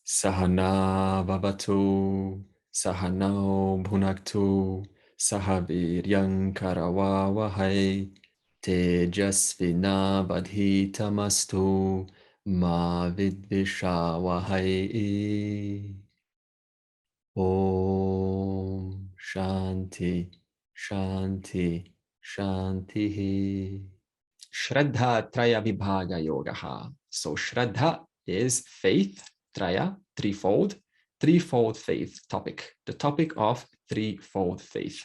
Sahana Vavatu, Sahanao Bhunaktu, Sahaviryang Karavavahai, Tejasvina Vadhitamastu, Ma Vidvishavahai. Om Shanti, Shanti, Shanti. Shraddha Traya Vibhaga Yogaha. So Shraddha is faith, Traya, threefold faith topic, the topic of threefold faith.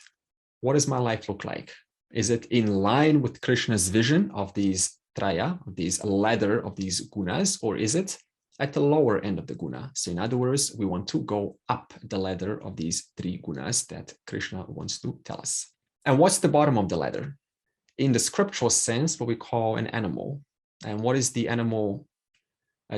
What does my life look like? Is it in line with Krishna's vision of these Traya, of these ladder of these gunas, or is it at the lower end of the guna? So in other words, we want to go up the ladder of these three gunas that Krishna wants to tell us. And what's the bottom of the ladder? In the scriptural sense, what we call an animal. And what is the animal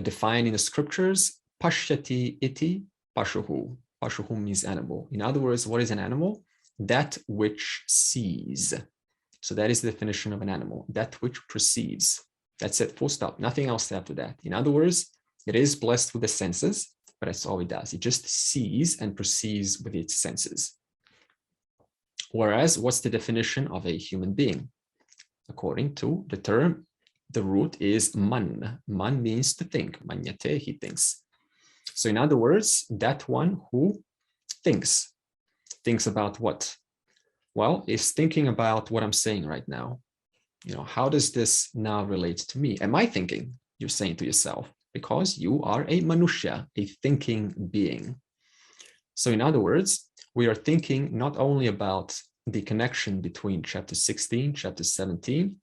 defined in the scriptures? Pashyati iti pashuhu. Pashuhu means animal. In other words, what is an animal? That which sees. So that is the definition of an animal, that which perceives. That's it, full stop, nothing else after that. In other words, it is blessed with the senses, but that's all it does. It just sees and perceives with its senses. Whereas, what's the definition of a human being? According to the term, the root is man. Man means to think. Manyate, he thinks. So in other words, that one who thinks. Thinks about what? Well, is thinking about what I'm saying right now. You know, how does this now relate to me? Am I thinking? You're saying to yourself, because you are a manushya, a thinking being. So in other words, we are thinking not only about the connection between chapter 16, chapter 17,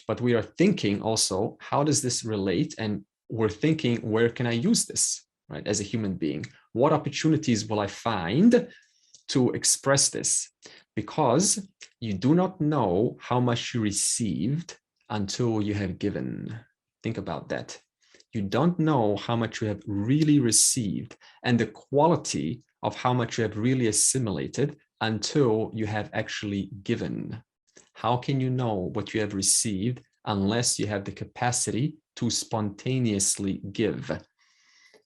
but we are thinking also, how does this relate? And we're thinking, where can I use this, right? As a human being, what opportunities will I find to express this? Because you do not know how much you received until you have given. Think about that. You don't know how much you have really received and the quality of how much you have really assimilated until you have actually given. How can you know what you have received unless you have the capacity to spontaneously give?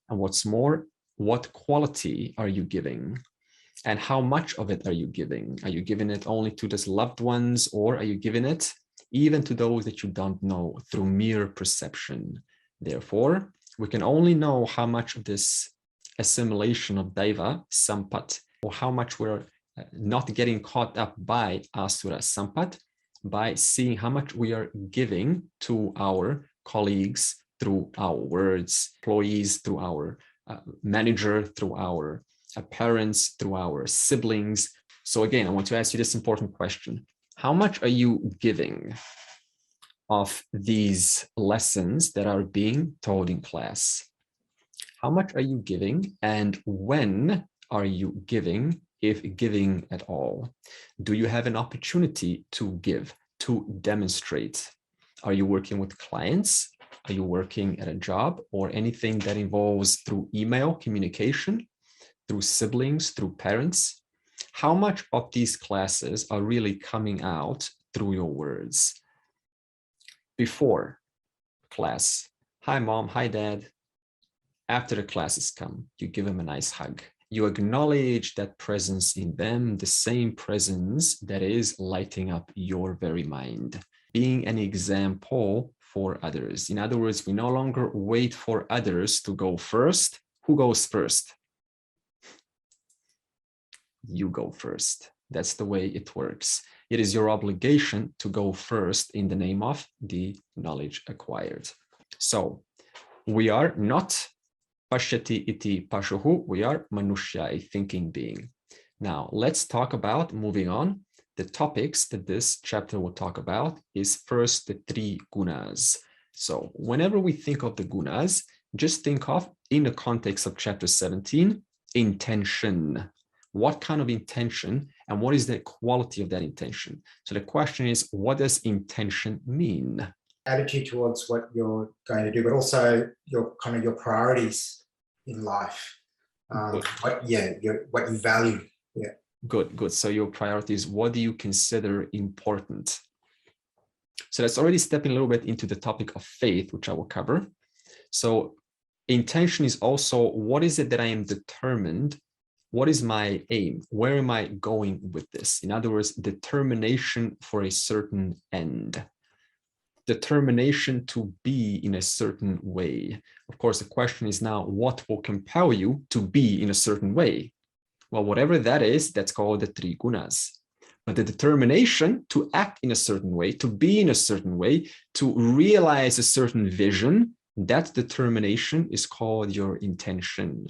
And what's more, what quality are you giving? And how much of it are you giving? Are you giving it only to those loved ones, or are you giving it even to those that you don't know through mere perception? Therefore, we can only know how much of this assimilation of Daiva Sampat, or how much we're not getting caught up by Asura Sampat, by seeing how much we are giving to our colleagues through our words, employees through our manager, through our parents, through our siblings. So again, I want to ask you this important question. How much are you giving of these lessons that are being taught in class? How much are you giving, and when are you giving, if giving at all? Do you have an opportunity to give, to demonstrate? Are you working with clients? Are you working at a job, or anything that involves through email communication, through siblings, through parents? How much of these classes are really coming out through your words? Before class, hi mom, hi dad. After the classes come, you give them a nice hug. You acknowledge that presence in them, the same presence that is lighting up your very mind, being an example for others. In other words, we no longer wait for others to go first. Who goes first? You go first. That's the way it works. It is your obligation to go first in the name of the knowledge acquired. So we are not Pashyati iti pashuhu, we are manushya, a thinking being. Now, let's talk about, moving on, the topics that this chapter will talk about is first the three gunas. So whenever we think of the gunas, just think of, in the context of chapter 17, intention. What kind of intention, and what is the quality of that intention? So the question is, what does intention mean? Attitude towards what you're going to do, but also your kind of your priorities in life. What you value. Yeah. Good. So your priorities, what do you consider important? So that's already stepping a little bit into the topic of faith, which I will cover. So Intention is also, what is it that I am determined? What is my aim? Where am I going with this? In other words, determination for a certain end. Determination to be in a certain way. Of course, the question is now, what will compel you to be in a certain way? Well, whatever that is, that's called the three gunas. But the determination to act in a certain way, to be in a certain way, to realize a certain vision, that determination is called your intention.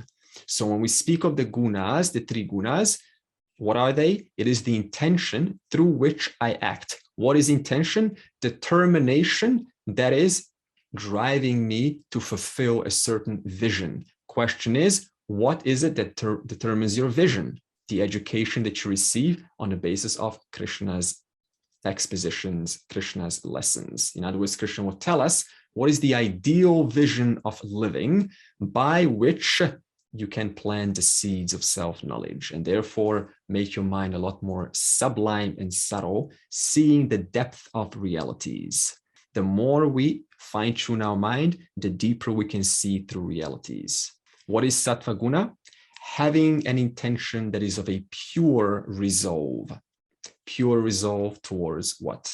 So when we speak of the gunas, the three gunas, what are they? It is the intention through which I act. What is intention? Determination that is driving me to fulfill a certain vision. Question is, what is it that determines your vision? The education that you receive on the basis of Krishna's expositions, Krishna's lessons. In other words, Krishna will tell us what is the ideal vision of living by which you can plant the seeds of self-knowledge and therefore make your mind a lot more sublime and subtle, seeing the depth of realities. The more we fine-tune our mind, the deeper we can see through realities. What is sattva guna? Having an intention that is of a pure resolve. Pure resolve towards what?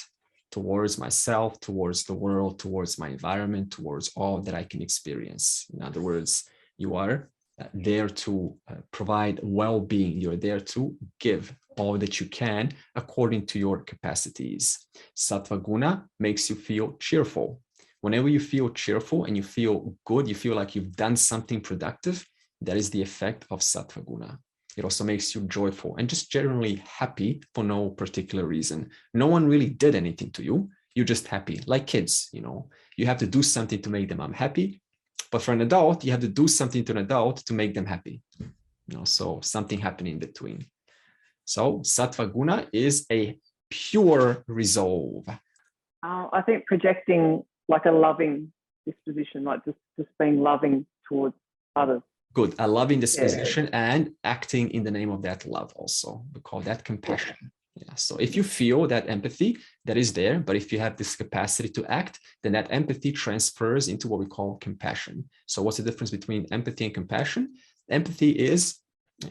Towards myself, towards the world, towards my environment, towards all that I can experience. In other words, you are there to provide well-being. You're there to give all that you can according to your capacities. Sattva guna makes you feel cheerful. Whenever you feel cheerful and you feel good, you feel like you've done something productive, that is the effect of sattva guna. It also makes you joyful and just generally happy for no particular reason. No one really did anything to you. You're just happy, like kids, you have to do something to make them unhappy. But for an adult, you have to do something to an adult to make them happy. So something happening in between. So sattva guna is a pure resolve. I think projecting like a loving disposition, like just being loving towards others. Good, a loving disposition and acting in the name of that love also. We call that compassion. Yeah. So if you feel that empathy, that is there, but if you have this capacity to act, then that empathy transfers into what we call compassion. So what's the difference between empathy and compassion? Empathy is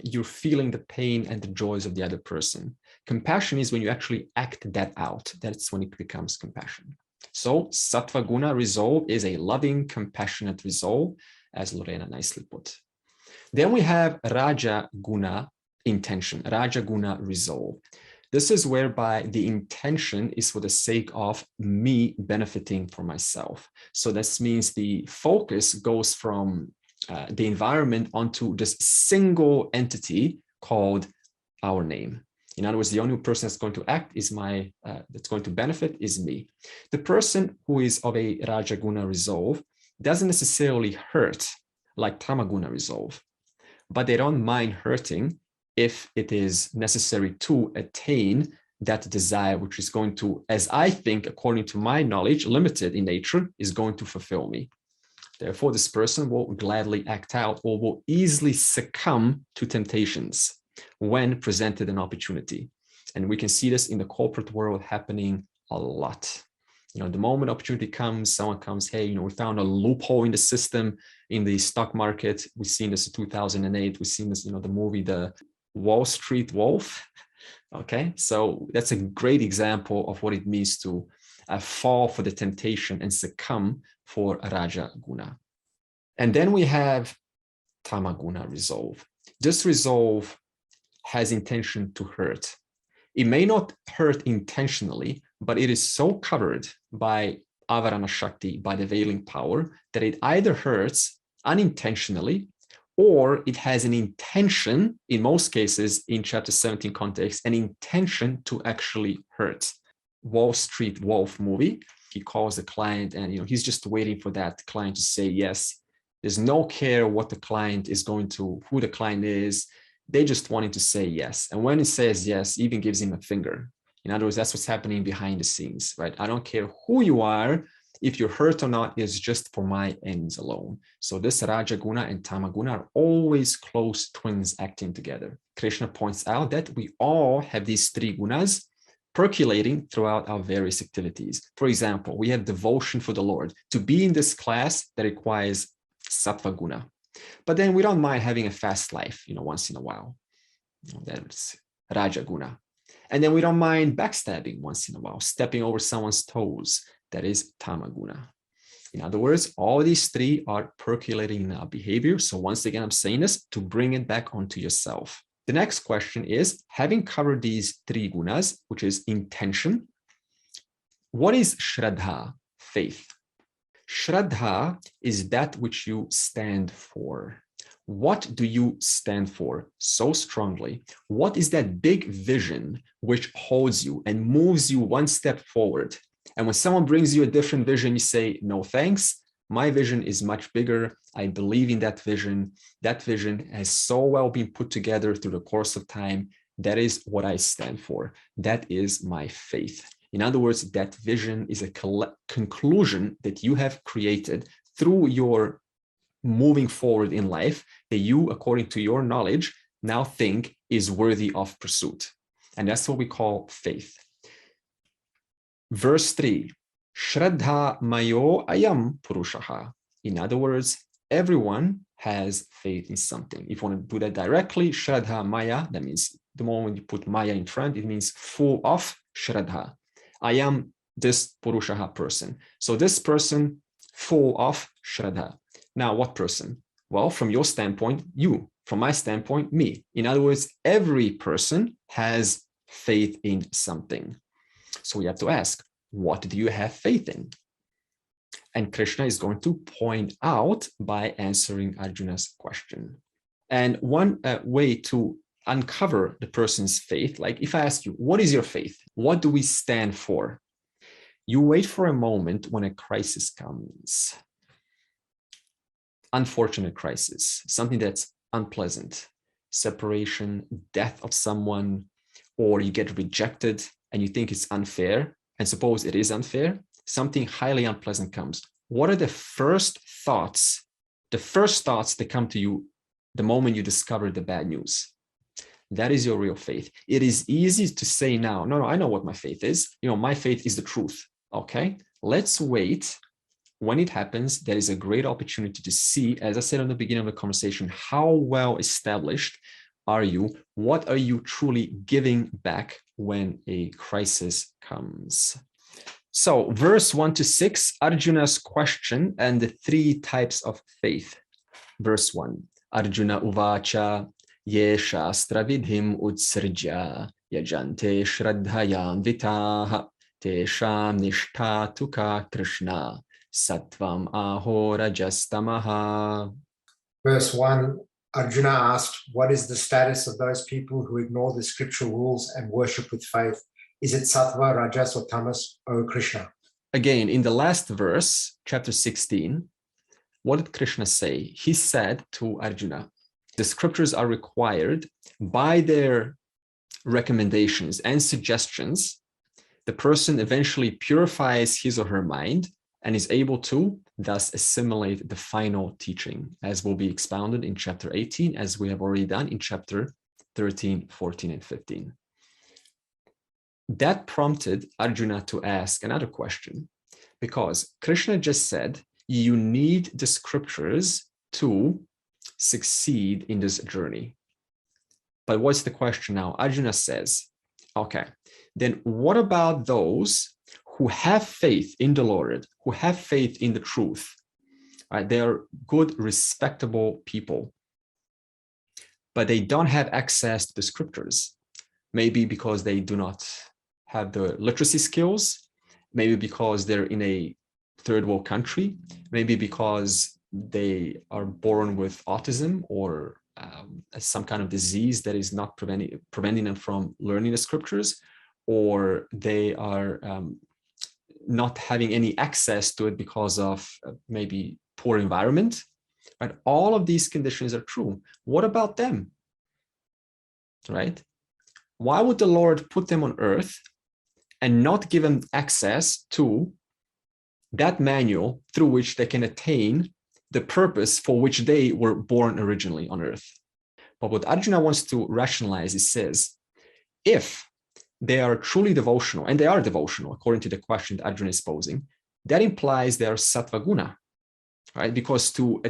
you're feeling the pain and the joys of the other person. Compassion is when you actually act that out. That's when it becomes compassion. So sattva guna resolve is a loving, compassionate resolve, as Lorena nicely put. Then we have raja guna intention, raja guna resolve. This is whereby the intention is for the sake of me benefiting for myself. So this means the focus goes from the environment onto this single entity called our name. In other words, the only person that's going to act is that's going to benefit is me. The person who is of a Rajaguna resolve doesn't necessarily hurt like Tamaguna resolve, but they don't mind hurting if it is necessary to attain that desire, which is going to, as I think, according to my knowledge, limited in nature, is going to fulfill me. Therefore, this person will gladly act out or will easily succumb to temptations when presented an opportunity. And we can see this in the corporate world happening a lot. The moment opportunity comes, someone comes, hey, we found a loophole in the system, in the stock market. We've seen this in 2008. We've seen this, the movie, The Wall Street Wolf. Okay, so that's a great example of what it means to fall for the temptation and succumb for Raja Guna. And then we have Tamaguna resolve. This resolve has intention to hurt. It may not hurt intentionally, but it is so covered by Avarana Shakti, by the veiling power, that it either hurts unintentionally or it has an intention, in most cases, in chapter 17 context, an intention to actually hurt. Wall Street Wolf movie, he calls the client and he's just waiting for that client to say yes. There's no care what the client is going to, who the client is. They just wanting to say yes. And when it says yes, even gives him a finger. In other words, that's what's happening behind the scenes, right? I don't care who you are. If you're hurt or not, it's just for my ends alone. So this Rajaguna and Tamaguna are always close twins acting together. Krishna points out that we all have these three gunas percolating throughout our various activities. For example, we have devotion for the Lord. To be in this class, that requires Sattva guna. But then we don't mind having a fast life, once in a while. That's Raja guna. And then we don't mind backstabbing once in a while, stepping over someone's toes. That is Tama guna. In other words, all these three are percolating in our behavior. So once again, I'm saying this to bring it back onto yourself. The next question is, having covered these three gunas, which is intention, what is Shraddha, faith? Shraddha is that which you stand for. What do you stand for so strongly? What is that big vision which holds you and moves you one step forward? And when someone brings you a different vision, you say, no, thanks. My vision is much bigger. I believe in that vision. That vision has so well been put together through the course of time. That is what I stand for. That is my faith. In other words, that vision is a conclusion that you have created through your moving forward in life that you, according to your knowledge, now think is worthy of pursuit. And that's what we call faith. Verse 3, Shraddha mayo ayam purushaha. In other words, everyone has faith in something. If you want to do that directly, Shraddha maya, that means the moment you put maya in front, it means full of Shraddha. I am this purushaha person. So this person full of Shraddha. Now, what person? Well, from your standpoint, you. From my standpoint, me. In other words, every person has faith in something. So we have to ask, what do you have faith in? And Krishna is going to point out by answering Arjuna's question. And one way to uncover the person's faith, like if I ask you, what is your faith? What do we stand for? You wait for a moment when a crisis comes. Unfortunate crisis, something that's unpleasant, separation, death of someone, or you get rejected and you think it's unfair, and suppose it is unfair, something highly unpleasant comes. What are the first thoughts that come to you the moment you discover the bad news? That is your real faith. It is easy to say now, no, I know what my faith is. My faith is the truth. Okay, let's wait. When it happens, there is a great opportunity to see, as I said in the beginning of the conversation, how well established are you? What are you truly giving back when a crisis comes? So verse 1 to 6, Arjuna's question and the three types of faith. Verse 1, Arjuna uvacha ye shastra vidhim utsrja yajante shraddhayam vitaha tesham nishtha tuka krishna sattvam aho rajastamaha. Verse 1, Arjuna asked, what is the status of those people who ignore the scriptural rules and worship with faith? Is it sattva, rajas, or tamas, O Krishna? Again, in the last verse, chapter 16, what did Krishna say? He said to Arjuna, the scriptures are required by their recommendations and suggestions. The person eventually purifies his or her mind and is able to thus assimilate the final teaching, as will be expounded in chapter 18, as we have already done in chapter 13, 14, and 15. That prompted Arjuna to ask another question, because Krishna just said, you need the scriptures to succeed in this journey. But what's the question now? Arjuna says, okay, then what about those who have faith in the Lord, who have faith in the truth? Right? They are good, respectable people, but they don't have access to the scriptures. Maybe because they do not have the literacy skills, maybe because they're in a third world country, maybe because they are born with autism or some kind of disease that is not preventing them from learning the scriptures, or they are not having any access to it because of maybe poor environment. Right? All of these conditions are true. What about them? Right? Why would the Lord put them on earth and not give them access to that manual through which they can attain the purpose for which they were born originally on earth? But what Arjuna wants to rationalize, he says, if they are truly devotional, and they are devotional according to the question that Arjuna is posing, that implies they are sattva guna, right? Because to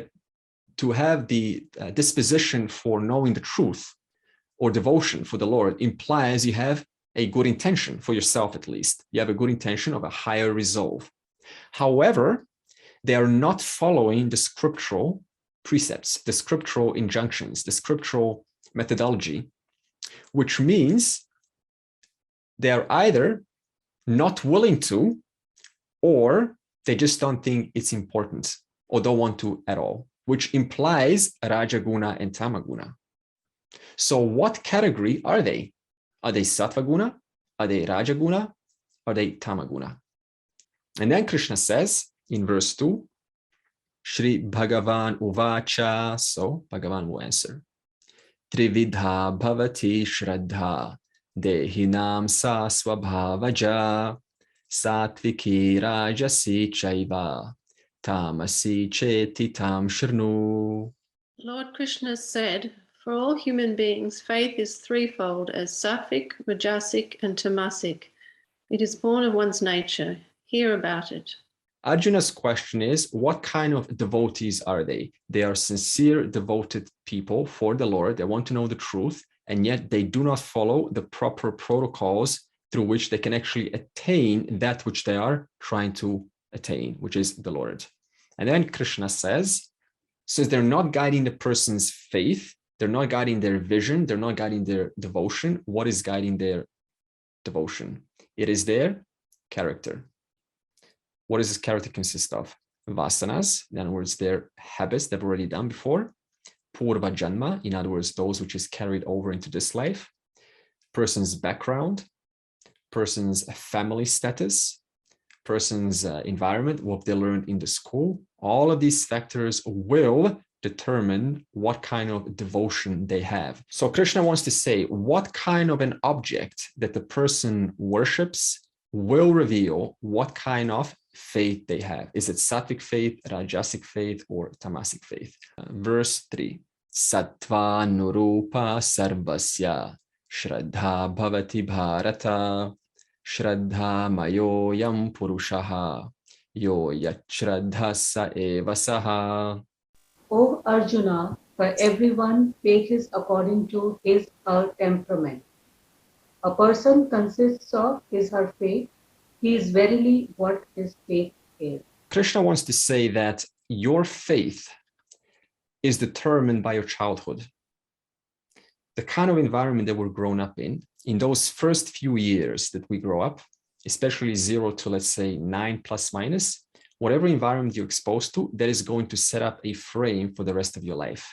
to have the disposition for knowing the truth or devotion for the Lord implies you have a good intention for yourself, at least. You have a good intention of a higher resolve. However, they are not following the scriptural precepts, the scriptural injunctions, the scriptural methodology, which means they are either not willing to, or they just don't think it's important or don't want to at all, which implies Rajaguna and Tamaguna. So what category are they? Are they Sattvaguna? Are they Rajaguna? Are they Tamaguna? And then Krishna says in verse 2, Shri Bhagavan Uvacha, so Bhagavan will answer, Trividha bhavati Shraddha, Dehinam sa swabhavaja, Satviki rajasi chaiva, Tamasi cheti tam shrnu. Lord Krishna said, for all human beings, faith is threefold as sattvic, rajasic, and tamasic. It is born of one's nature. Hear about it. Arjuna's question is, what kind of devotees are they? They are sincere, devoted people for the Lord. They want to know the truth, and yet they do not follow the proper protocols through which they can actually attain that which they are trying to attain, which is the Lord. And then Krishna says they're not guiding the person's faith, they're not guiding their vision, they're not guiding their devotion. What is guiding their devotion? It is their character. What does this character consist of? Vasanas, in other words, their habits they've already done before. Purva Janma, in other words, those which is carried over into this life. Person's background, person's family status, person's environment, what they learned in the school. All of these factors will determine what kind of devotion they have. So Krishna wants to say what kind of an object that the person worships will reveal what kind of faith they have. Is it sattvic faith, rajasic faith, or tamasic faith? Verse 3. Sattva nurupa sarvasya Shraddha bhavati bharata Shraddha mayoyam purushaha yo yat shraddha sa eva saha. O Arjuna, for everyone, faith is according to his or her temperament. A person consists of his or her faith. He is verily what his faith is. Krishna wants to say that your faith is determined by your childhood. The kind of environment that we're grown up in those first few years that we grow up, especially 0 to, let's say, 9 plus minus, whatever environment you're exposed to, that is going to set up a frame for the rest of your life.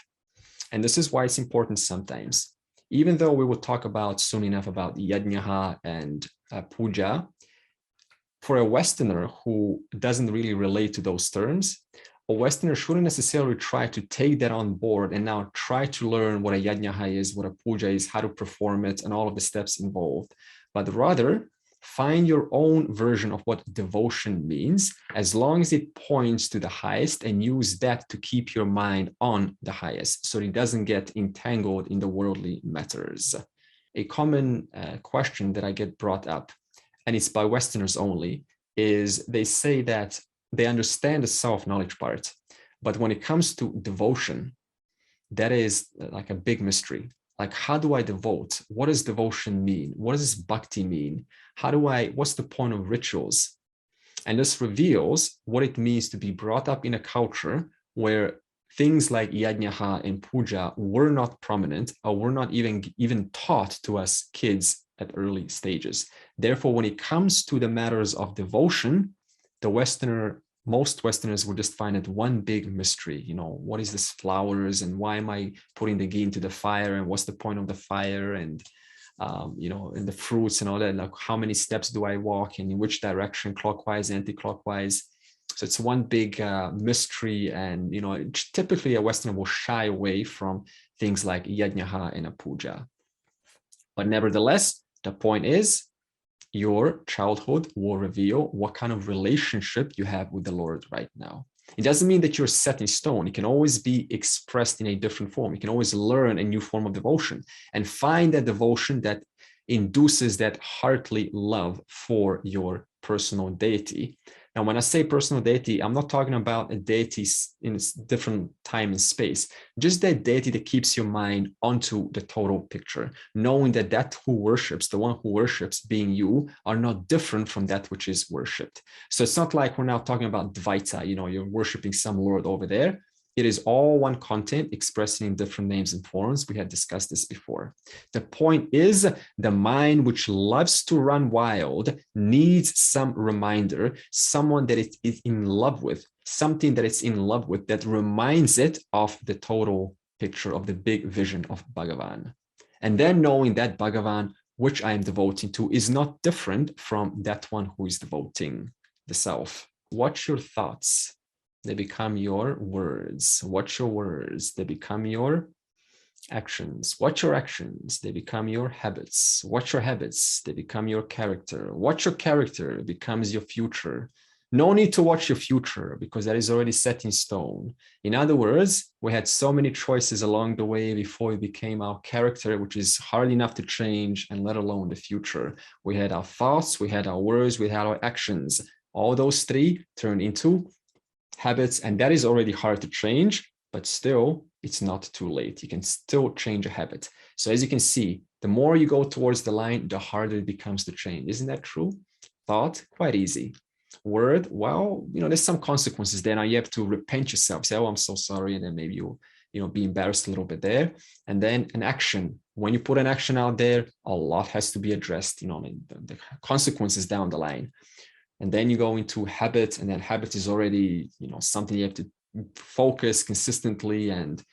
And this is why it's important sometimes. Even though we will talk about soon enough about yajnaha and puja, for a Westerner who doesn't really relate to those terms, a Westerner shouldn't necessarily try to take that on board and now try to learn what a yajnaha is, what a puja is, how to perform it, and all of the steps involved. But rather, find your own version of what devotion means, as long as it points to the highest, and use that to keep your mind on the highest so it doesn't get entangled in the worldly matters. A common question that I get brought up, and it's by Westerners only, is they say that they understand the self-knowledge part, but when it comes to devotion, that is like a big mystery. Like, how do I devote? What does devotion mean? What does bhakti mean? What's the point of rituals? And this reveals what it means to be brought up in a culture where things like yajnaha and puja were not prominent, or were not even taught to us kids at early stages. Therefore, when it comes to the matters of devotion, most Westerners would just find it one big mystery. What is this flowers, and why am I putting the ghee into the fire, and what's the point of the fire, and and the fruits and all that, like how many steps do I walk, and in which direction, clockwise, anti-clockwise. So it's one big mystery, and typically a Westerner will shy away from things like yajnaha and a puja. But nevertheless, the point is, your childhood will reveal what kind of relationship you have with the Lord right now. It doesn't mean that you're set in stone. It can always be expressed in a different form. You can always learn a new form of devotion and find that devotion that induces that heartly love for your personal deity. And when I say personal deity, I'm not talking about a deity in a different time and space, just that deity that keeps your mind onto the total picture, knowing that that who worships, the one who worships being you, are not different from that which is worshipped. So it's not like we're now talking about Dvaita, you're worshiping some Lord over there. It is all one content expressing in different names and forms. We had discussed this before. The point is, the mind which loves to run wild needs some reminder, someone that it is in love with, something that it's in love with that reminds it of the total picture of the big vision of Bhagavan. And then knowing that Bhagavan, which I am devoting to, is not different from that one who is devoting the self. Watch your thoughts. They become your words. Watch your words. They become your actions. Watch your actions. They become your habits. Watch your habits. They become your character. Watch your character. It becomes your future. No need to watch your future because that is already set in stone. In other words, we had so many choices along the way before we became our character, which is hard enough to change, and let alone the future. We had our thoughts, we had our words, we had our actions. All those three turned into habits, and that is already hard to change, but still it's not too late. You can still change a habit. So as you can see, the more you go towards the line, the harder it becomes to change. Isn't that true? Thought, quite easy. Word, well, there's some consequences there. Now you have to repent yourself, say, oh, I'm so sorry, and then maybe you be embarrassed a little bit there. And then an action. When you put an action out there, a lot has to be addressed, the consequences down the line. And then you go into habit, and then habit is already, something you have to focus consistently and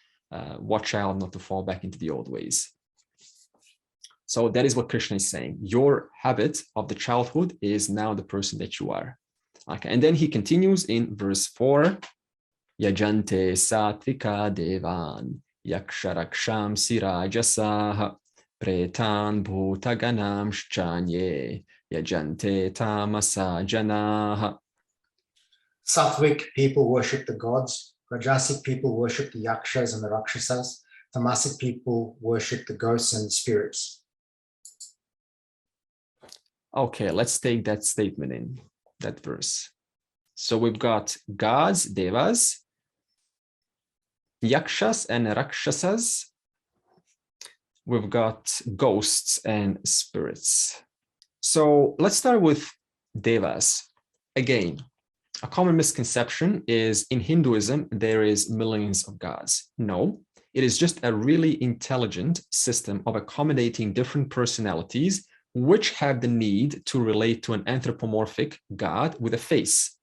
watch out not to fall back into the old ways. So that is what Krishna is saying. Your habit of the childhood is now the person that you are. Okay, and then he continues in verse 4. Yajante satvika devan yaksharaksham sirajasah pretan bhutaganam shchanye yajante tamasa janah. Sattvic people worship the gods. Rajasic people worship the yakshas and the rakshasas. Tamasic people worship the ghosts and the spirits. Okay, let's take that statement in, that verse. So we've got gods, devas, yakshas and rakshasas. We've got ghosts and spirits. So let's start with devas. Again, a common misconception is in Hinduism, there is millions of gods. No, it is just a really intelligent system of accommodating different personalities which have the need to relate to an anthropomorphic god with a face.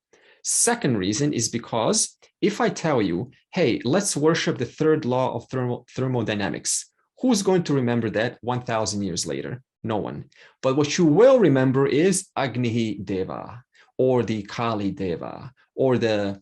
Second reason is because if I tell you, hey, let's worship the third law of thermodynamics, who's going to remember that 1,000 years later? No one. But what you will remember is Agni Deva, or the Kali Deva, or the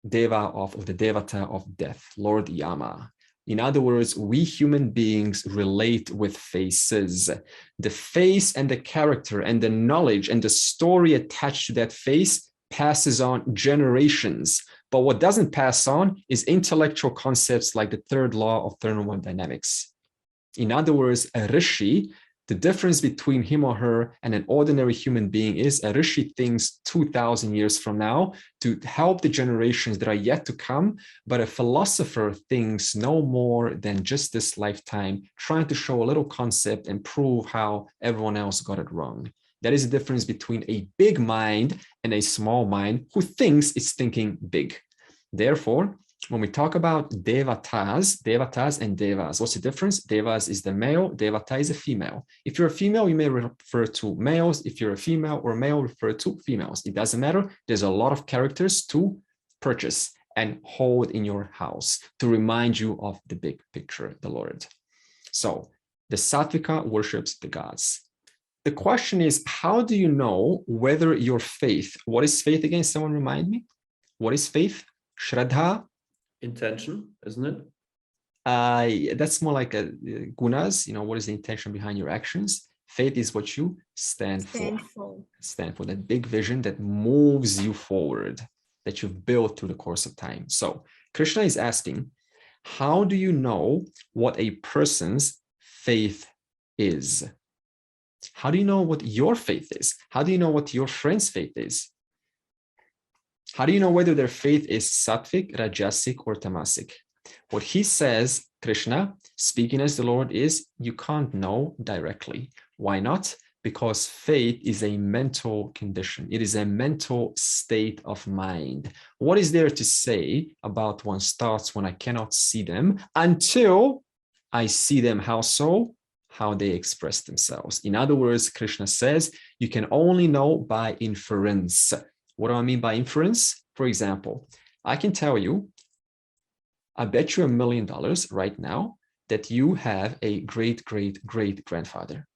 Deva of the Devata of death, Lord Yama. In other words, we human beings relate with faces. The face and the character and the knowledge and the story attached to that face passes on generations. But what doesn't pass on is intellectual concepts like the third law of thermodynamics. In other words, a rishi, the difference between him or her and an ordinary human being is a rishi thinks 2,000 years from now to help the generations that are yet to come, but a philosopher thinks no more than just this lifetime, trying to show a little concept and prove how everyone else got it wrong. That is the difference between a big mind and a small mind who thinks it's thinking big. Therefore, when we talk about devatas and devas, what's the difference? Devas is the male, devata is a female. If you're a female, you may refer to males. If you're a female or a male, refer to females. It doesn't matter. There's a lot of characters to purchase and hold in your house to remind you of the big picture, the Lord. So the Sattvika worships the gods. The question is, how do you know whether your faith, what is faith again? Someone remind me. What is faith? Shraddha? Intention, isn't it? That's more like gunas. What is the intention behind your actions? Faith is what you stand for. Stand for that big vision that moves you forward, that you've built through the course of time. So Krishna is asking, how do you know what a person's faith is? How do you know what your faith is? How do you know what your friend's faith is? How do you know whether their faith is sattvic, rajasic, or tamasic? What he says, Krishna, speaking as the Lord, is you can't know directly. Why not? Because faith is a mental condition. It is a mental state of mind. What is there to say about one's thoughts when I cannot see them until I see them? How so? How they express themselves. In other words, Krishna says, you can only know by inference. What do I mean by inference? For example, I can tell you, I bet you $1 million right now that you have a great, great, great grandfather.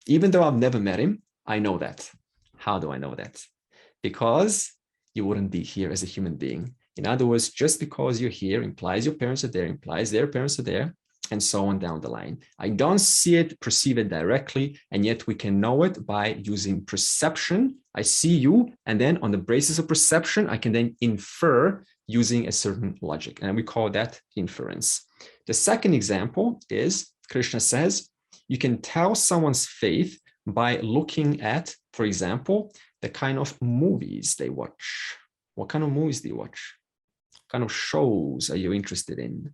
Even though I've never met him, I know that. How do I know that? Because you wouldn't be here as a human being. In other words, just because you're here implies your parents are there, implies their parents are there, and so on down the line. I don't see it, perceive it directly, and yet we can know it by using perception. I see you, and then on the basis of perception, I can then infer using a certain logic, and we call that inference. The second example is, Krishna says, you can tell someone's faith by looking at, for example, the kind of movies they watch. What kind of movies do you watch? What kind of shows are you interested in?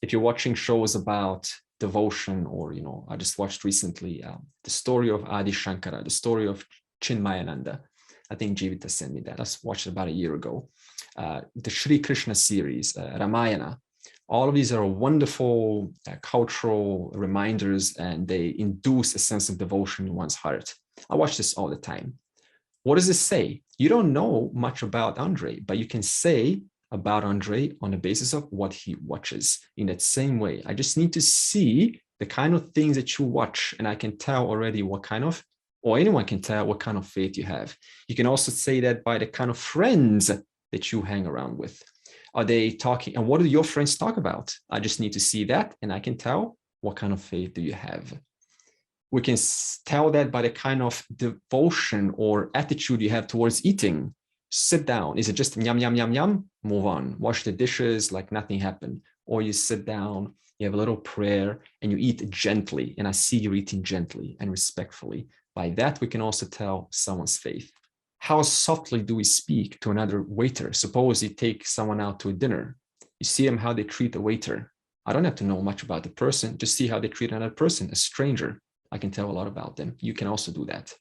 If you're watching shows about devotion, or, I just watched recently the story of Adi Shankara, the story of Chinmayananda. I think Jivita sent me that. I watched it about a year ago. The Sri Krishna series, Ramayana. All of these are wonderful cultural reminders, and they induce a sense of devotion in one's heart. I watch this all the time. What does this say? You don't know much about Andre, but you can say about Andre on the basis of what he watches. In that same way, I just need to see the kind of things that you watch, and I can tell already what kind of, or anyone can tell what kind of faith you have. You can also say that by the kind of friends that you hang around with. Are they talking, and what do your friends talk about? I just need to see that, and I can tell what kind of faith do you have. We can tell that by the kind of devotion or attitude you have towards eating. Sit down. Is it just yum, yum, yum, yum? Move on. Wash the dishes like nothing happened. Or you sit down, you have a little prayer, and you eat gently. And I see you eating gently and respectfully. By that, we can also tell someone's faith. How softly do we speak to another waiter? Suppose you take someone out to a dinner. You see them how they treat a waiter. I don't have to know much about the person. Just see how they treat another person, a stranger. I can tell a lot about them. You can also do that.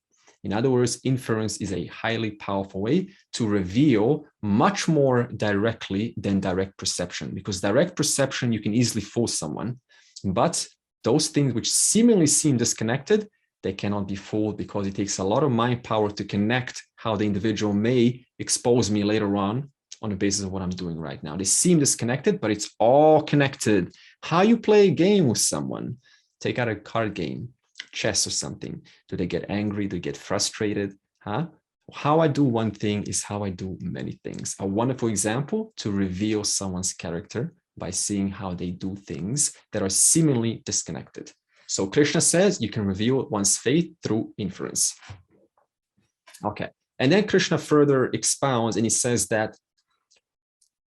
In other words, inference is a highly powerful way to reveal much more directly than direct perception, because direct perception, you can easily fool someone. But those things which seemingly seem disconnected, they cannot be fooled, because it takes a lot of mind power to connect how the individual may expose me later on the basis of what I'm doing right now. They seem disconnected, but it's all connected. How you play a game with someone, take out a card game, chess or something. Do they get angry? Do they get frustrated? How I do one thing is how I do many things. A wonderful example to reveal someone's character by seeing how they do things that are seemingly disconnected. So Krishna says you can reveal one's faith through inference. Okay. And then Krishna further expounds, and he says that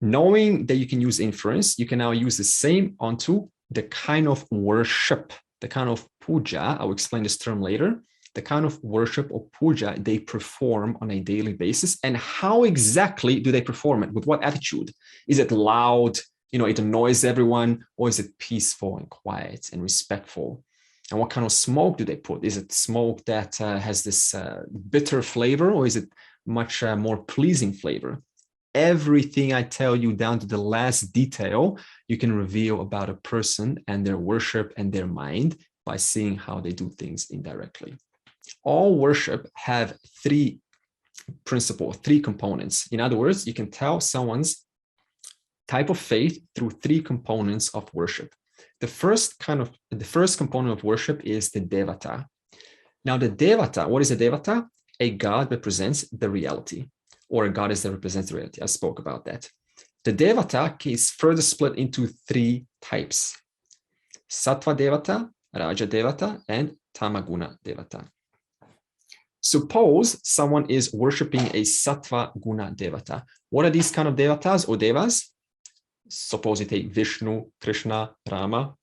knowing that you can use inference, you can now use the same onto the kind of worship, the kind of puja. I'll explain this term later. The kind of worship or puja they perform on a daily basis, and how exactly do they perform it? With what attitude? Is it loud? It annoys everyone, or is it peaceful and quiet and respectful? And what kind of smoke do they put? Is it smoke that has this bitter flavor, or is it much more pleasing flavor? Everything I tell you down to the last detail, you can reveal about a person and their worship and their mind by seeing how they do things indirectly. All worship have three components. In other words, you can tell someone's type of faith through three components of worship. The first component of worship is the devata. Now the devata, what is a devata? A god represents the reality, or a goddess that represents the reality. I spoke about that. The devata is further split into three types: sattva devata, raja devata, and tamaguna devata. Suppose someone is worshiping a sattva guna devata. What are these kind of devatas or devas? Suppose you take Vishnu, Krishna, Rama,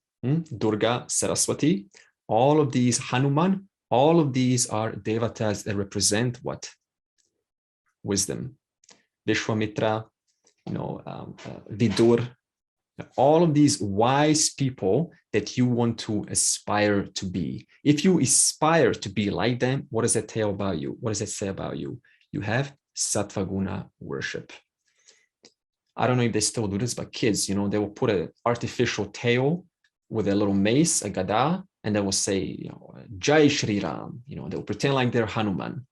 Durga, Saraswati. All of these, Hanuman, all of these are devatas that represent what? Wisdom. Vishwamitra, Vidur, all of these wise people that you want to aspire to be. If you aspire to be like them, what does that tell about you? What does that say about you? You have sattva guna worship. I don't know if they still do this, but kids, they will put an artificial tail with a little mace, a gada, and they will say, Jai Shri Ram. They will pretend like they're Hanuman.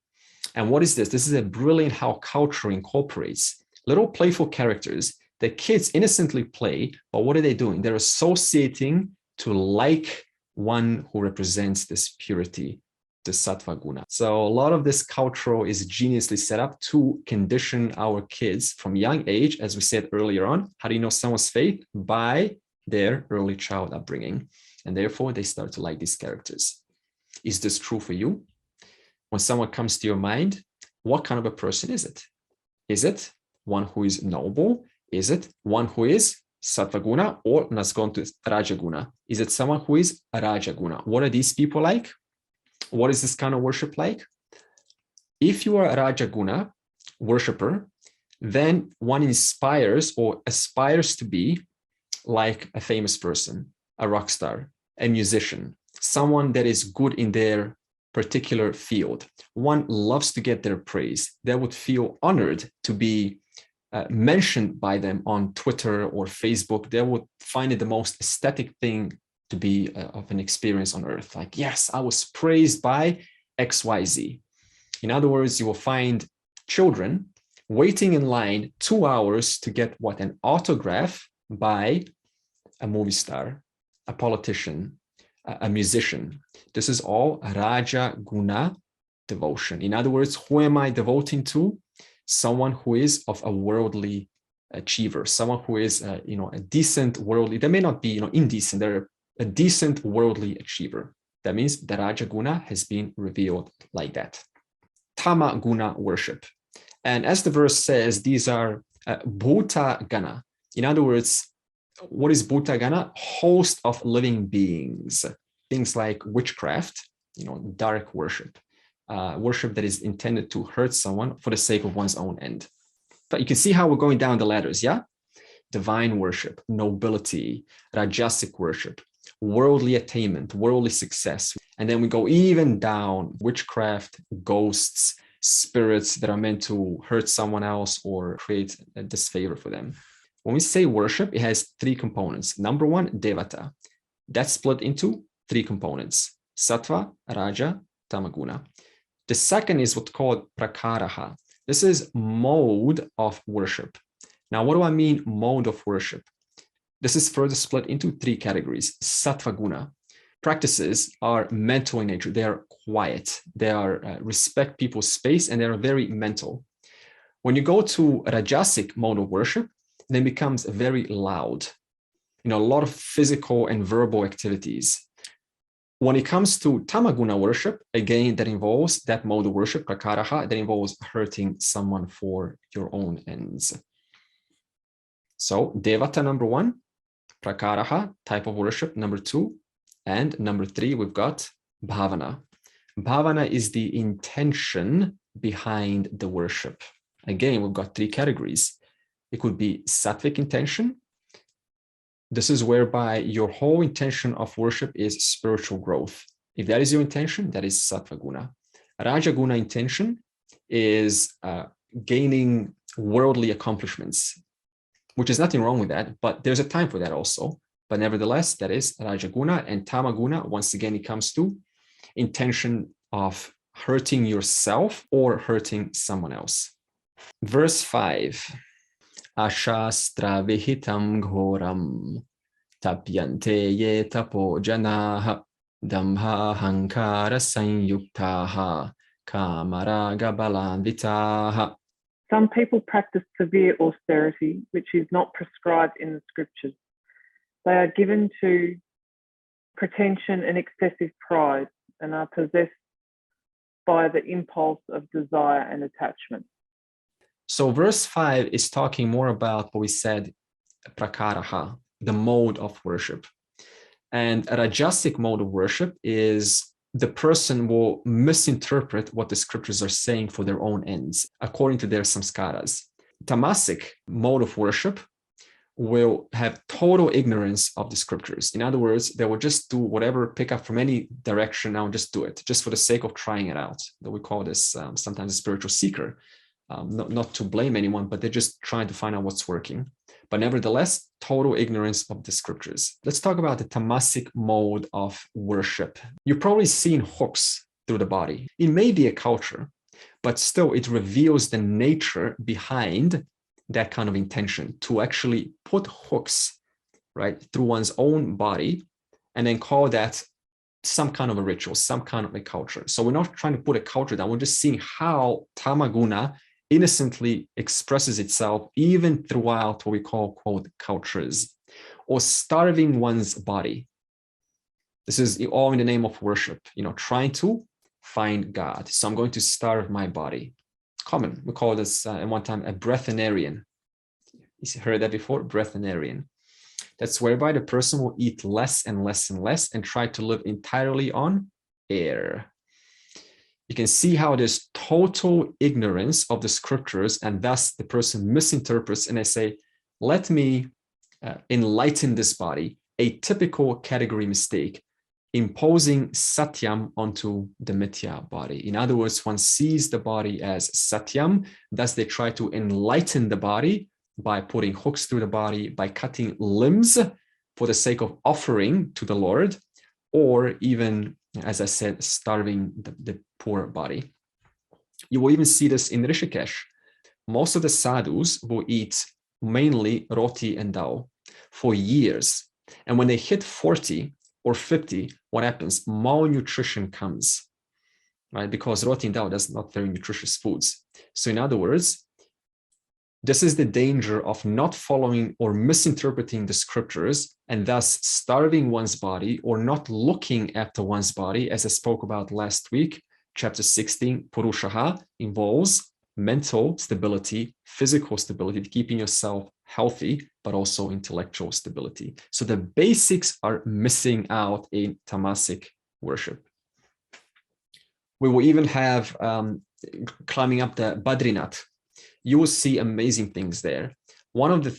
And what is this? This is a brilliant how culture incorporates little playful characters that kids innocently play, but what are they doing? They're associating to like one who represents this purity, the sattva guna. So a lot of this cultural is geniusly set up to condition our kids from young age, as we said earlier on. How do you know someone's faith? By their early child upbringing. And therefore, they start to like these characters. Is this true for you? When someone comes to your mind, what kind of a person is it? Is it one who is noble? Is it one who is sattva guna, or let's go to raja guna? Is it someone who is raja guna? What are these people like? What is this kind of worship like? If you are a raja guna worshiper, then one inspires or aspires to be like a famous person, a rock star, a musician, someone that is good in their particular field. One loves to get their praise. They would feel honored to be mentioned by them on Twitter or Facebook. They would find it the most aesthetic thing to be of an experience on earth. Like, yes, I was praised by XYZ. In other words, you will find children waiting in line 2 hours to get an autograph by a movie star, a politician, a musician. This is all Raja Guna devotion. In other words, who am I devoting to? Someone who is of a worldly achiever, someone who is, a decent worldly. They may not be, indecent. They're a decent worldly achiever. That means the Raja Guna has been revealed like that. Tama Guna worship. And as the verse says, these are Bhuta Gana. In other words, what is Bhuta Gana? Host of living beings. Things like witchcraft, dark worship. Worship that is intended to hurt someone for the sake of one's own end. But you can see how we're going down the ladders, yeah? Divine worship, nobility, rajasic worship, worldly attainment, worldly success. And then we go even down, witchcraft, ghosts, spirits that are meant to hurt someone else or create a disfavor for them. When we say worship, it has 3 components. Number 1, devata. That's split into 3 components: sattva, raja, tamaguna. The second is what's called prakaraha. This is mode of worship. Now, what do I mean mode of worship? This is further split into 3 categories. Sattva guna. Practices are mental in nature. They are quiet. They are respect people's space, and they are very mental. When you go to rajasic mode of worship, then it becomes very loud. A lot of physical and verbal activities. When it comes to tamaguna worship, again, that involves that mode of worship, prakaraha, that involves hurting someone for your own ends. So devata, number 1, prakaraha, type of worship, number 2, and number 3, we've got bhavana. Bhavana is the intention behind the worship. Again, we've got 3 categories. It could be sattvic intention. This is whereby your whole intention of worship is spiritual growth. If that is your intention, that is sattva guna. Raja guna intention is gaining worldly accomplishments, which is nothing wrong with that, but there's a time for that also. But nevertheless, that is raja guna. And tama guna, once again, it comes to intention of hurting yourself or hurting someone else. Verse 5. Ashastra vihitam ghoram tapyante ye tapo janaha dambha hankara sanyuktaha kamaraga balanvitaha. Some people practice severe austerity, which is not prescribed in the scriptures. They are given to pretension and excessive pride and are possessed by the impulse of desire and attachment. So verse 5 is talking more about what we said, prakaraha, the mode of worship. And a rajasic mode of worship is the person will misinterpret what the scriptures are saying for their own ends, according to their samskaras. tamasic mode of worship will have total ignorance of the scriptures. In other words, they will just do whatever, pick up from any direction now and just do it, just for the sake of trying it out. We call this sometimes a spiritual seeker. Not to blame anyone, but they're just trying to find out what's working. But nevertheless, total ignorance of the scriptures. Let's talk about the tamasic mode of worship. You've probably seen hooks through the body. It may be a culture, but still it reveals the nature behind that kind of intention to actually put hooks, right, through one's own body and then call that some kind of a ritual, some kind of a culture. So we're not trying to put a culture down. We're just seeing how tamaguna innocently expresses itself even throughout what we call, quote, cultures, or starving one's body. This is all in the name of worship, trying to find God. So I'm going to starve my body. Common. We call this at one time a breathanarian. You heard that before? Breathanarian. That's whereby the person will eat less and less and less and try to live entirely on air. You can see how there's total ignorance of the scriptures, and thus the person misinterprets, and they say, let me enlighten this body, a typical category mistake, imposing satyam onto the mithya body. In other words, one sees the body as satyam, thus they try to enlighten the body by putting hooks through the body, by cutting limbs for the sake of offering to the Lord, or even, as I said, starving the poor body. You will even see this in Rishikesh. Most of the sadhus will eat mainly roti and dal for years. And when they hit 40 or 50, what happens? Malnutrition comes, right? Because roti and dal, that's not very nutritious foods. So in other words, this is the danger of not following or misinterpreting the scriptures and thus starving one's body or not looking after one's body, as I spoke about last week. Chapter 16, Purushaha, involves mental stability, physical stability, keeping yourself healthy, but also intellectual stability. So the basics are missing out in tamasic worship. We will even have climbing up the Badrinath. You will see amazing things there. One of the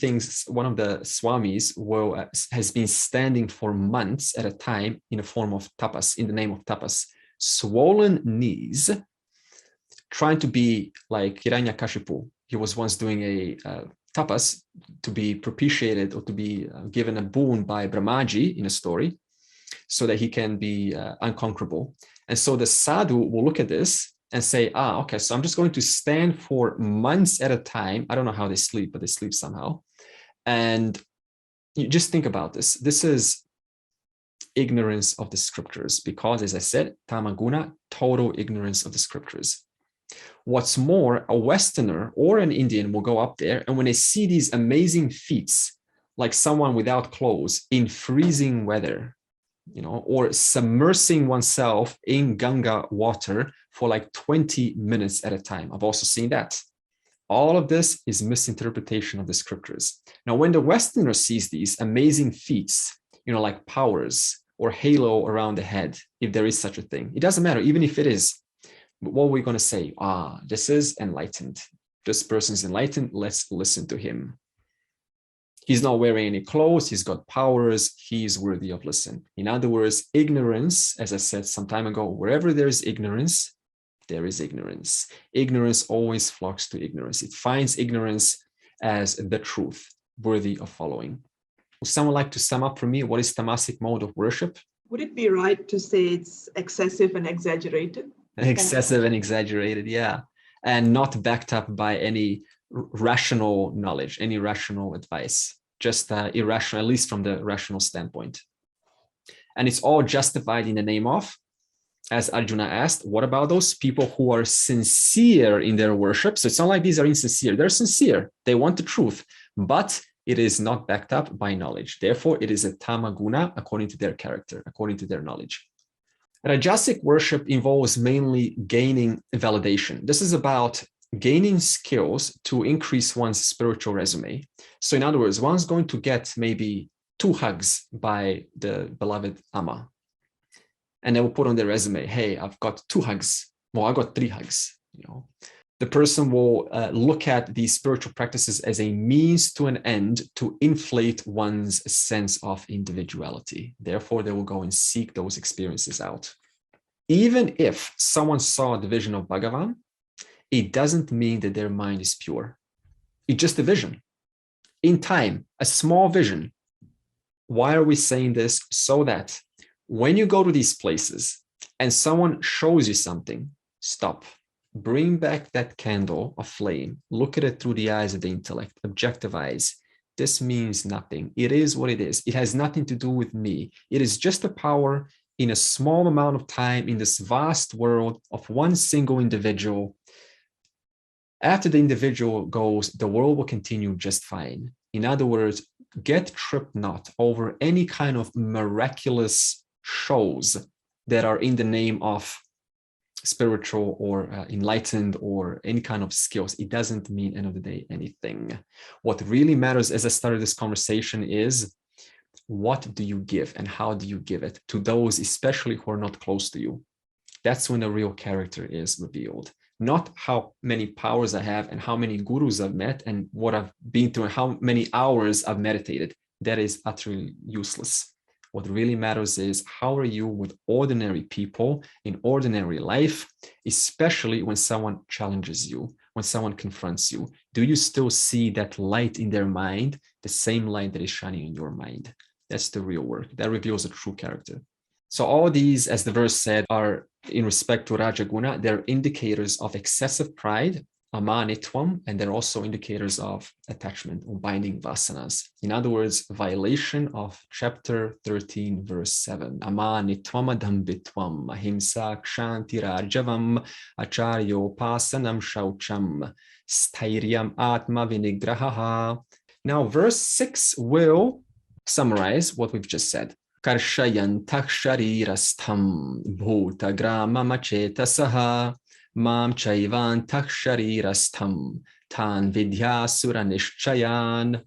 swamis has been standing for months at a time in a form of tapas, in the name of tapas, swollen knees, trying to be like Hiranyakashipu. He was once doing a tapas to be propitiated or to be given a boon by Brahmaji in a story so that he can be unconquerable. And so the sadhu will look at this and say, okay, so I'm just going to stand for months at a time. I don't know how they sleep, but they sleep somehow. And you just think about this. This is ignorance of the scriptures because, as I said, tamaguna, total ignorance of the scriptures. What's more, a Westerner or an Indian will go up there, and when they see these amazing feats, like someone without clothes in freezing weather, or submersing oneself in Ganga water for like 20 minutes at a time. I've also seen that. All of this is misinterpretation of the scriptures. Now, when the Westerner sees these amazing feats, like powers or halo around the head, if there is such a thing, it doesn't matter, even if it is. But what we're going to say, this is enlightened. This person's enlightened. Let's listen to him. He's not wearing any clothes. He's got powers. He's worthy of listen. In other words, ignorance, as I said some time ago, wherever there is ignorance, there is ignorance. Ignorance always flocks to ignorance. It finds ignorance as the truth, worthy of following. Would someone like to sum up for me what is tamasic mode of worship? Would it be right to say it's excessive and exaggerated? Excessive and exaggerated, yeah. And not backed up by any rational knowledge, any rational advice, just irrational, at least from the rational standpoint. And it's all justified in the name of, as Arjuna asked, what about those people who are sincere in their worship? So it's not like these are insincere. They're sincere. They want the truth, but it is not backed up by knowledge. Therefore, it is a tamaguna according to their character, according to their knowledge. Rajasic worship involves mainly gaining validation. This is about gaining skills to increase one's spiritual resume. So in other words, one's going to get maybe 2 hugs by the beloved Amma. And they will put on their resume, hey, I've got 2 hugs. Well, I got 3 hugs. the person will look at these spiritual practices as a means to an end to inflate one's sense of individuality. Therefore, they will go and seek those experiences out. Even if someone saw the vision of Bhagavan, it doesn't mean that their mind is pure. It's just a vision. In time, a small vision. Why are we saying this? So that when you go to these places and someone shows you something, stop. Bring back that candle of flame. Look at it through the eyes of the intellect. Objective eyes. This means nothing. It is what it is. It has nothing to do with me. It is just a power in a small amount of time in this vast world of one single individual. After the individual goes, the world will continue just fine. In other words, get tripped not over any kind of miraculous shows that are in the name of spiritual or enlightened or any kind of skills. It doesn't mean, end of the day, anything. What really matters, as I started this conversation, is what do you give and how do you give it to those, especially who are not close to you. That's when the real character is revealed. Not how many powers I have and how many gurus I've met and what I've been through and how many hours I've meditated. That is utterly useless. What really matters is how are you with ordinary people in ordinary life, especially when someone challenges you, when someone confronts you. Do you still see that light in their mind, the same light that is shining in your mind? That's the real work. That reveals a true character. So all these, as the verse said, are in respect to Rajaguna, they're indicators of excessive pride, amanitvam, and they're also indicators of attachment or binding vasanas. In other words, violation of chapter 13, verse 7. Amanitvam adambitvam, ahimsa kshanti rajavam, acharyo pasanam shaucham, stairyam atma vinigrahaha. Now, verse 6 will summarize what we've just said. Karshayantah sharirastham bhuta grama machetasaha mam chaivantah sharirastham tan vidyasura nishchayan.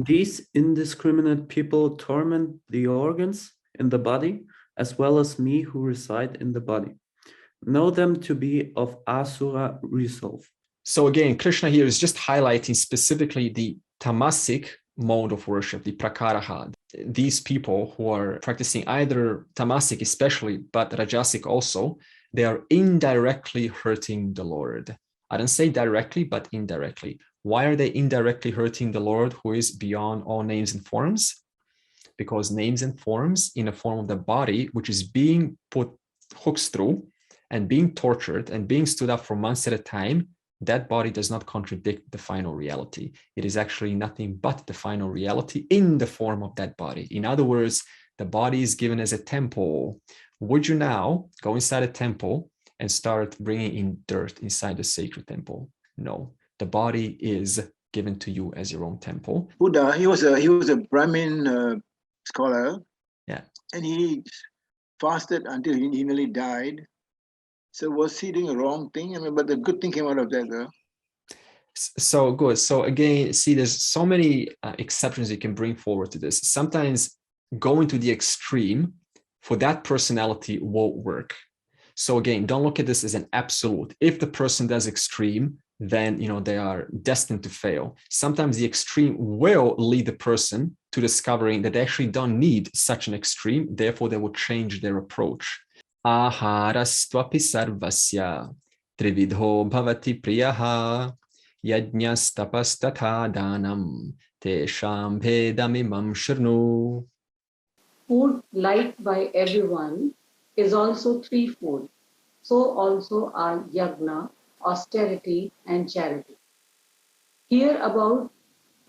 These indiscriminate people torment the organs in the body, as well as me who reside in the body. Know them to be of asura resolve. So again, Krishna here is just highlighting specifically the tamasic mode of worship, the prakaraha. These people who are practicing either tamasic especially, but rajasic also, they are indirectly hurting the Lord. I don't say directly, but indirectly. Why are they indirectly hurting the Lord who is beyond all names and forms? Because names and forms in the form of the body, which is being put hooks through and being tortured and being stood up for months at a time, that body does not contradict the final reality. It is actually nothing but the final reality in the form of that body. In other words, the body is given as a temple. Would you now go inside a temple and start bringing in dirt inside the sacred temple? No, the body is given to you as your own temple. Buddha, he was a Brahmin scholar. Yeah. And he fasted until he nearly died. So was he doing a wrong thing? I mean, but the good thing came out of that, though. So good. So again, see, there's so many exceptions you can bring forward to this. Sometimes going to the extreme for that personality won't work. So again, don't look at this as an absolute. If the person does extreme, then they are destined to fail. Sometimes the extreme will lead the person to discovering that they actually don't need such an extreme. Therefore, they will change their approach. Aharastvapi sarvasya trividho bhavati priyaha yajnastapastatha danam tesham bhedamimam shrnu. Food liked by everyone is also threefold. So also are yajna, austerity, and charity. Hear about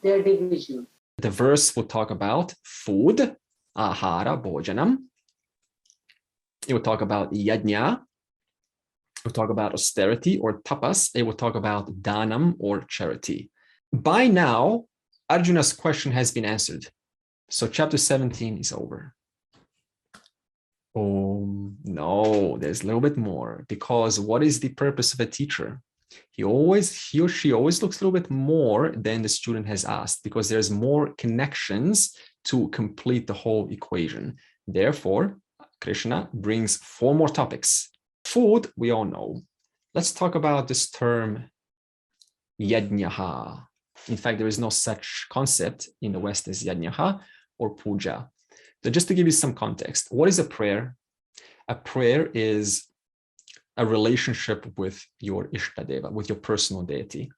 their division. The verse will talk about food, ahara, bhojanam. It will talk about yajna. It will talk about austerity or tapas. It will talk about danam or charity. By now, Arjuna's question has been answered. So chapter 17 is over. Oh, no, there's a little bit more. Because what is the purpose of a teacher? He or she always looks a little bit more than the student has asked, because there's more connections to complete the whole equation. Therefore, Krishna brings 4 more topics. Food, we all know. let's talk about this term yajnaha. In fact, there is no such concept in the West as yajnaha or puja. So just to give you some context, what is a prayer? A prayer is a relationship with your Ishtadeva, with your personal deity.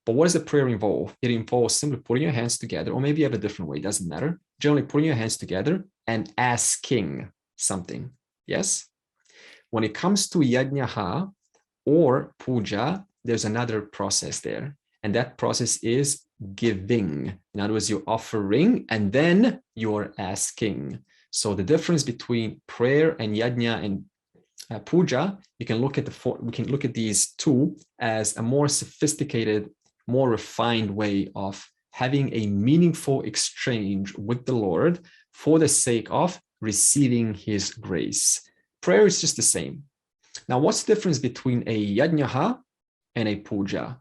But what does a prayer involve? It involves simply putting your hands together, or maybe you have a different way, it doesn't matter. Generally putting your hands together and asking something. Yes? When it comes to yajnaha or puja, there's another process there. And that process is giving. In other words, you're offering and then you're asking. So the difference between prayer and yajna and puja, we can look at these two as a more sophisticated, more refined way of having a meaningful exchange with the Lord for the sake of receiving his grace. Prayer is just the same. Now, what's the difference between a yajnaha and a puja?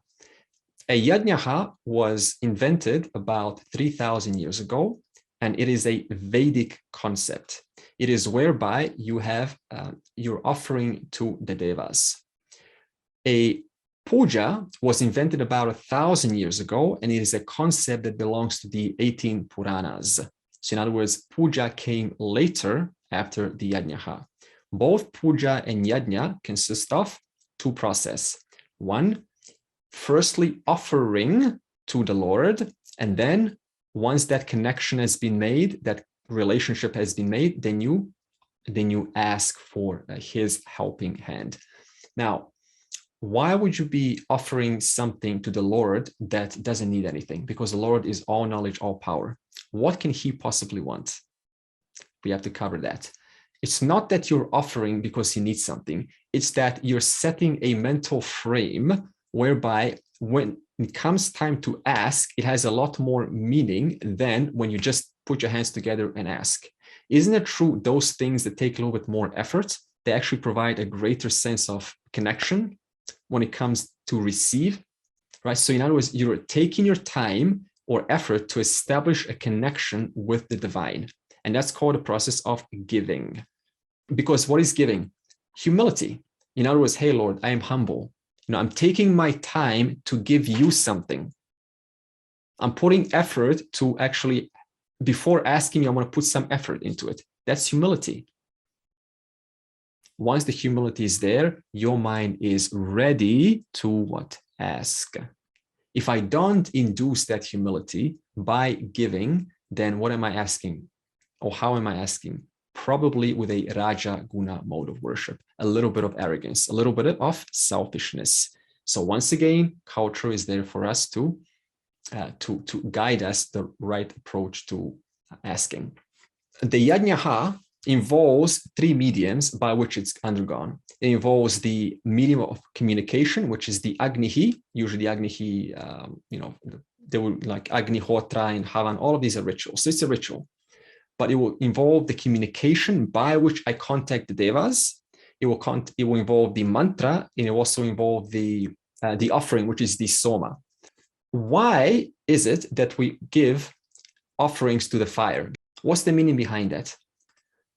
A yajnaha was invented about 3,000 years ago, and it is a Vedic concept. It is whereby you have you're offering to the devas. A puja was invented about 1,000 years ago, and it is a concept that belongs to the 18 Puranas. So in other words, puja came later after the yajnaha. Both puja and yajna consist of two processes. One, firstly offering to the Lord, and then once that connection has been made, that relationship has been made, then you ask for his helping hand. Now, why would you be offering something to the Lord that doesn't need anything? Because the Lord is all knowledge, all power. What can he possibly want? We have to cover that. It's not that you're offering because he needs something. It's that you're setting a mental frame whereby when it comes time to ask, it has a lot more meaning than when you just put your hands together and ask. Isn't it true those things that take a little bit more effort, they actually provide a greater sense of connection when it comes to receive, right? So in other words, you're taking your time or effort to establish a connection with the divine. And that's called the process of giving. Because what is giving? Humility. In other words, hey, Lord, I am humble. I'm taking my time to give you something. I'm putting effort to actually, before asking you, I'm going to put some effort into it. That's humility. Once the humility is there, your mind is ready to what? Ask. If I don't induce that humility by giving, then what am I asking? Or how am I asking? Probably with a Raja Guna mode of worship, a little bit of arrogance, a little bit of selfishness. So once again, culture is there for us to guide us the right approach to asking. The yajnaha involves three mediums by which it's undergone. It involves the medium of communication, which is the agnihi. Usually agnihi, they will like agnihotra and havan. All of these are rituals. So it's a ritual. But it will involve the communication by which I contact the devas. It will involve the mantra, and it will also involve the offering, which is the soma. Why is it that we give offerings to the fire? What's the meaning behind that?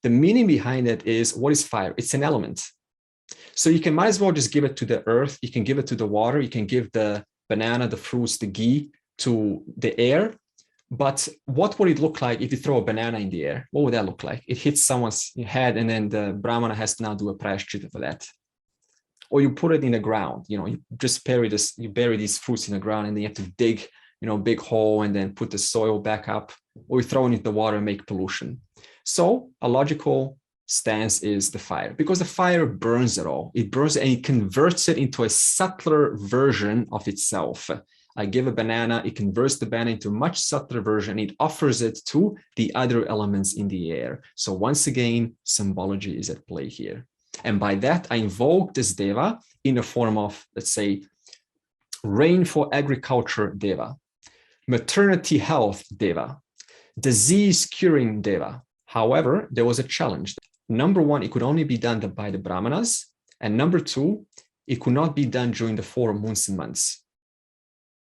The meaning behind it is, what is fire? It's an element. So you might as well just give it to the earth. You can give it to the water. You can give the banana, the fruits, the ghee to the air. But what would it look like if you throw a banana in the air? What would that look like? It hits someone's head, and then the brahmana has to now do a prayashchitta for that. Or you put it in the ground. You just bury these fruits in the ground, and then you have to dig, big hole, and then put the soil back up. Or you throw it into the water and make pollution. So a logical stance is the fire, because the fire burns it all. It burns and it converts it into a subtler version of itself. I give a banana, it converts the banana into a much subtler version. It offers it to the other elements in the air. So once again, symbology is at play here. And by that, I invoke this deva in the form of, let's say, rain for agriculture deva, maternity health deva, disease curing deva. However, there was a challenge. Number one, it could only be done by the brahmanas. And number two, it could not be done during the 4 months and months.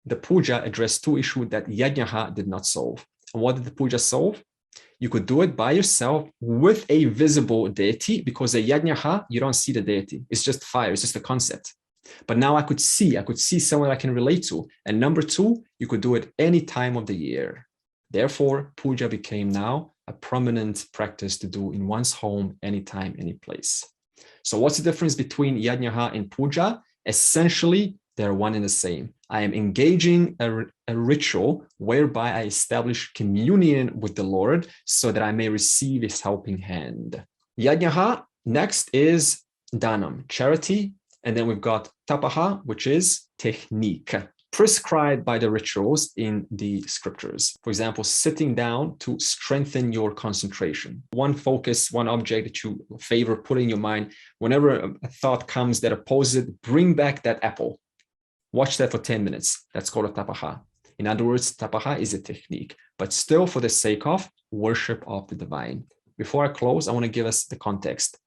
The puja addressed two issues that yajnaha did not solve. And what did the puja solve? You could do it by yourself with a visible deity, because a yajnaha, you don't see the deity. It's just fire. It's just a concept. But now I could see someone I can relate to. And number two, you could do it any time of the year. Therefore, puja became now a prominent practice to do in one's home, anytime, any place. So what's the difference between yajnaha and puja? Essentially, they're one and the same. I am engaging a ritual whereby I establish communion with the Lord so that I may receive his helping hand. Yajnaha, next is danam, charity. And then we've got tapaha, which is technique, prescribed by the rituals in the scriptures. For example, sitting down to strengthen your concentration. One focus, one object that you favor, put in your mind. Whenever a thought comes that opposes it, bring back that apple. Watch that for 10 minutes. That's called a tapaha. In other words, tapaha is a technique, but still for the sake of worship of the divine. Before I close, I want to give us the context.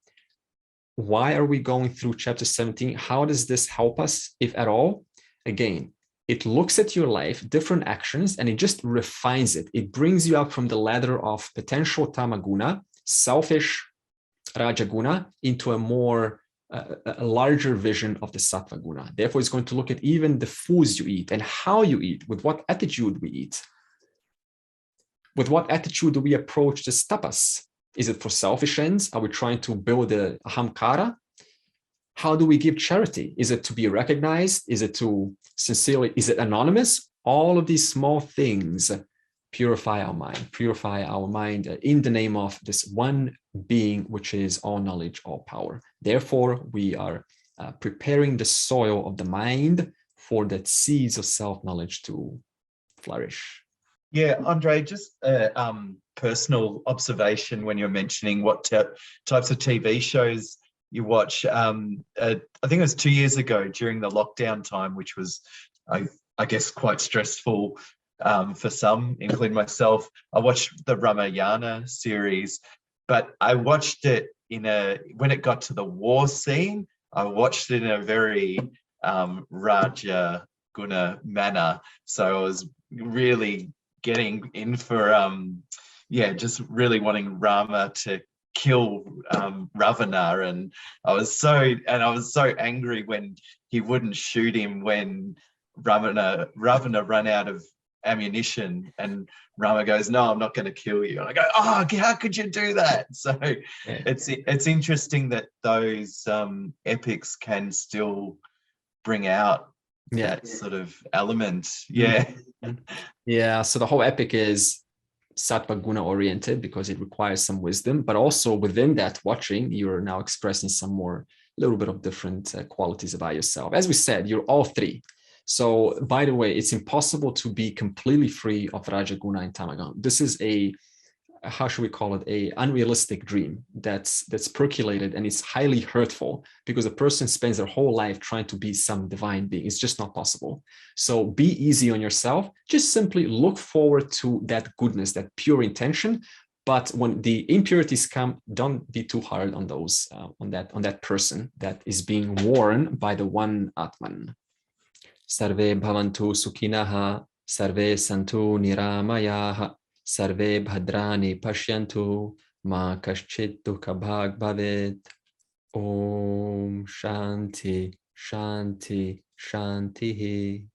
Why are we going through chapter 17? How does this help us, if at all? Again, it looks at your life, different actions, and it just refines it. It brings you up from the ladder of potential tamaguna, selfish rajaguna, into a more a larger vision of the sattva guna. Therefore, it's going to look at even the foods you eat and how you eat, with what attitude we eat. With what attitude do we approach this tapas? Is it for selfish ends? Are we trying to build a ahamkara? How do we give charity? Is it to be recognized? Is it to sincerely, is it anonymous? All of these small things purify our mind in the name of this one being, which is all knowledge, all power. Therefore, we are preparing the soil of the mind for that seeds of self-knowledge to flourish. Yeah, Andre, just a personal observation when you're mentioning what types of TV shows you watch. I think it was 2 years ago during the lockdown time, which was, I guess, quite stressful for some, including myself. I watched the Ramayana series, but I watched it when it got to the war scene, I watched it in a very Raja Guna manner. So I was really getting in for, just really wanting Rama to kill Ravana, and I was so angry when he wouldn't shoot him when Ravana ran out of ammunition, and Rama goes, "No, I'm not going to kill you." And I go, "Oh, how could you do that?" So it's interesting that those epics can still bring out that sort of element. So the whole epic is sattva guna oriented because it requires some wisdom, but also within that watching, you're now expressing some more little bit of different qualities about yourself. As we said, you're all three. So by the way, it's impossible to be completely free of Rajaguna and Tamagun. This is how should we call it, a unrealistic dream that's percolated, and it's highly hurtful because a person spends their whole life trying to be some divine being. It's just not possible. So be easy on yourself. Just simply look forward to that goodness, that pure intention. But when the impurities come, don't be too hard on those, on that person that is being worn by the one Atman. Sarve bhavantu sukhinaha, sarve santu niramayaha, sarve bhadrani pashyantu, ma kaschit dukha bhag bhavet. Om Shanti, Shanti, Shanti.